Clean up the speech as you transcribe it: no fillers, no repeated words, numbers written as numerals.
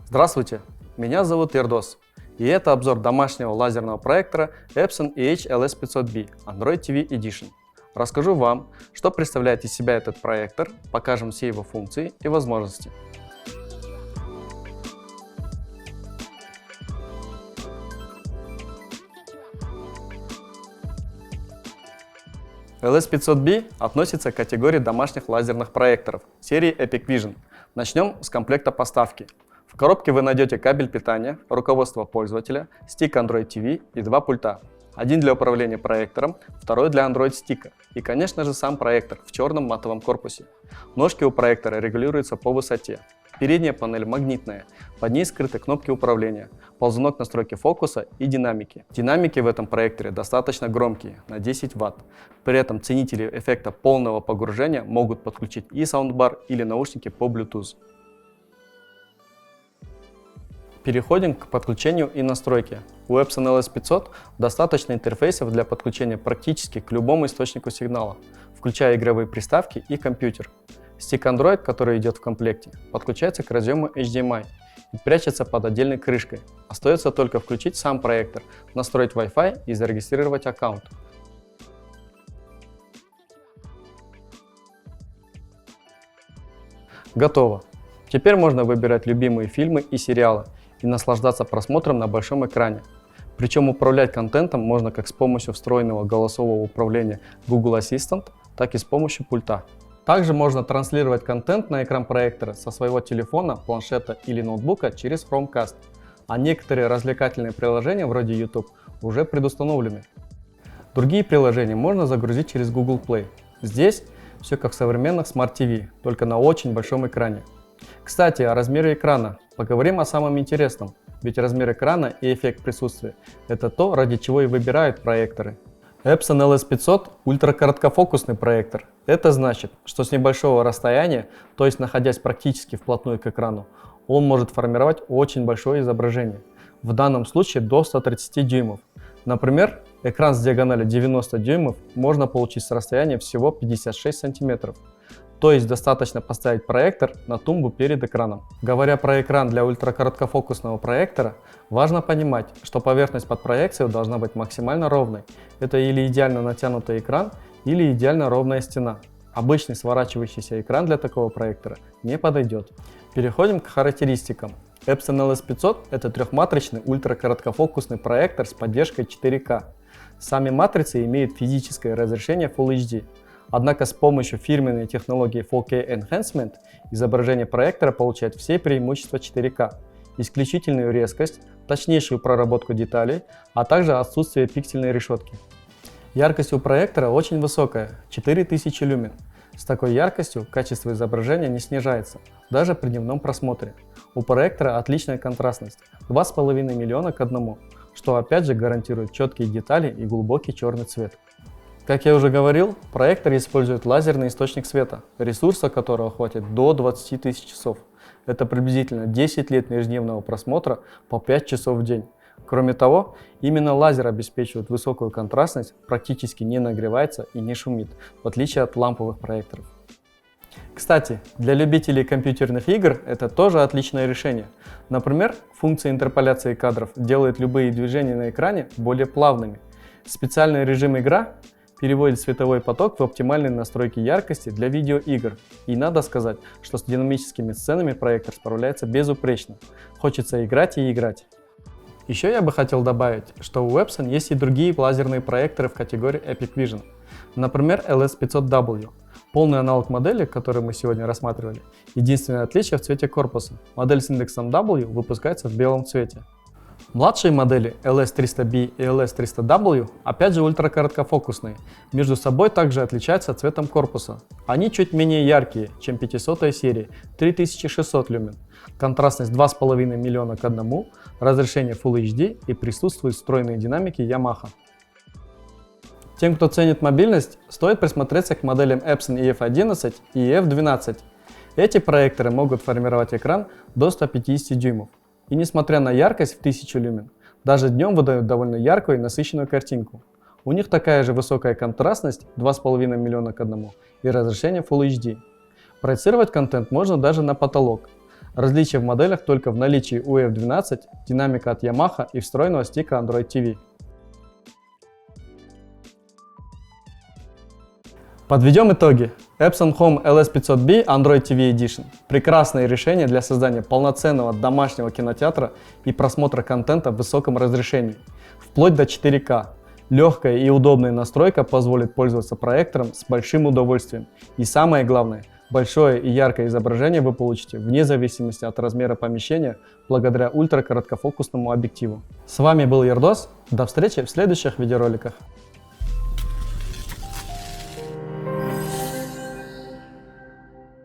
Здравствуйте, меня зовут Ердос, и это обзор домашнего лазерного проектора Epson EH-LS500B Android TV Edition. Расскажу вам, что представляет из себя этот проектор, покажем все его функции и возможности. LS500B относится к категории домашних лазерных проекторов серии Epic Vision. Начнем с комплекта поставки. В коробке вы найдете кабель питания, руководство пользователя, стик Android TV и два пульта. Один для управления проектором, второй для Android стика и, конечно же, сам проектор в черном матовом корпусе. Ножки у проектора регулируются по высоте. Передняя панель магнитная, под ней скрыты кнопки управления, ползунок настройки фокуса и динамики. Динамики в этом проекторе достаточно громкие, на 10 Вт. При этом ценители эффекта полного погружения могут подключить и саундбар или наушники по Bluetooth. Переходим к подключению и настройке. У Epson LS500 достаточно интерфейсов для подключения практически к любому источнику сигнала, включая игровые приставки и компьютер. Стик Android, который идет в комплекте, подключается к разъему HDMI и прячется под отдельной крышкой. Остается только включить сам проектор, настроить Wi-Fi и зарегистрировать аккаунт. Готово. Теперь можно выбирать любимые фильмы и сериалы и наслаждаться просмотром на большом экране. Причем управлять контентом можно как с помощью встроенного голосового управления Google Assistant, так и с помощью пульта. Также можно транслировать контент на экран проектора со своего телефона, планшета или ноутбука через Chromecast, а некоторые развлекательные приложения вроде YouTube уже предустановлены. Другие приложения можно загрузить через Google Play. Здесь все как в современных Smart TV, только на очень большом экране. Кстати, о размере экрана. Поговорим о самом интересном, ведь размер экрана и эффект присутствия – это то, ради чего и выбирают проекторы. Epson LS500 – ультракороткофокусный проектор. Это значит, что с небольшого расстояния, то есть находясь практически вплотную к экрану, он может формировать очень большое изображение. В данном случае до 130 дюймов. Например, экран с диагональю 90 дюймов можно получить с расстояния всего 56 сантиметров. То есть достаточно поставить проектор на тумбу перед экраном. Говоря про экран для ультракороткофокусного проектора, важно понимать, что поверхность под проекцией должна быть максимально ровной. Это или идеально натянутый экран, или идеально ровная стена. Обычный сворачивающийся экран для такого проектора не подойдет. Переходим к характеристикам. Epson LS500 – это трехматричный ультракороткофокусный проектор с поддержкой 4К. Сами матрицы имеют физическое разрешение Full HD. Однако с помощью фирменной технологии 4K Enhancement изображение проектора получает все преимущества 4К, исключительную резкость, точнейшую проработку деталей, а также отсутствие пиксельной решетки. Яркость у проектора очень высокая – 4000 люмен. С такой яркостью качество изображения не снижается, даже при дневном просмотре. У проектора отличная контрастность – 2,5 миллиона к 1, что опять же гарантирует четкие детали и глубокий черный цвет. Как я уже говорил, проектор использует лазерный источник света, ресурса которого хватит до 20 тысяч часов. Это приблизительно 10 лет ежедневного просмотра по 5 часов в день. Кроме того, именно лазер обеспечивает высокую контрастность, практически не нагревается и не шумит, в отличие от ламповых проекторов. Кстати, для любителей компьютерных игр это тоже отличное решение. Например, функция интерполяции кадров делает любые движения на экране более плавными. Специальный режим «Игра» переводит световой поток в оптимальные настройки яркости для видеоигр. И надо сказать, что с динамическими сценами проектор справляется безупречно. Хочется играть и играть. Еще я бы хотел добавить, что у Epson есть и другие лазерные проекторы в категории Epic Vision. Например, LS500W. Полный аналог модели, которую мы сегодня рассматривали. Единственное отличие в цвете корпуса. Модель с индексом W выпускается в белом цвете. Младшие модели LS300B и LS300W опять же ультракороткофокусные, между собой также отличаются цветом корпуса. Они чуть менее яркие, чем 500 серии, 3600 люмен, контрастность 2,5 миллиона к 1, разрешение Full HD и присутствуют встроенные динамики Yamaha. Тем, кто ценит мобильность, стоит присмотреться к моделям Epson EF11 и EF12. Эти проекторы могут формировать экран до 150 дюймов. И несмотря на яркость в 1000 люмен, даже днем выдают довольно яркую и насыщенную картинку. У них такая же высокая контрастность 2,5 миллиона к 1 и разрешение Full HD. Проецировать контент можно даже на потолок. Различие в моделях только в наличии UF12, динамика от Yamaha и встроенного стика Android TV. Подведем итоги. Epson Home LS500B Android TV Edition – прекрасное решение для создания полноценного домашнего кинотеатра и просмотра контента в высоком разрешении, вплоть до 4К. Легкая и удобная настройка позволит пользоваться проектором с большим удовольствием. И самое главное, большое и яркое изображение вы получите вне зависимости от размера помещения благодаря ультракороткофокусному объективу. С вами был Ердос. До встречи в следующих видеороликах.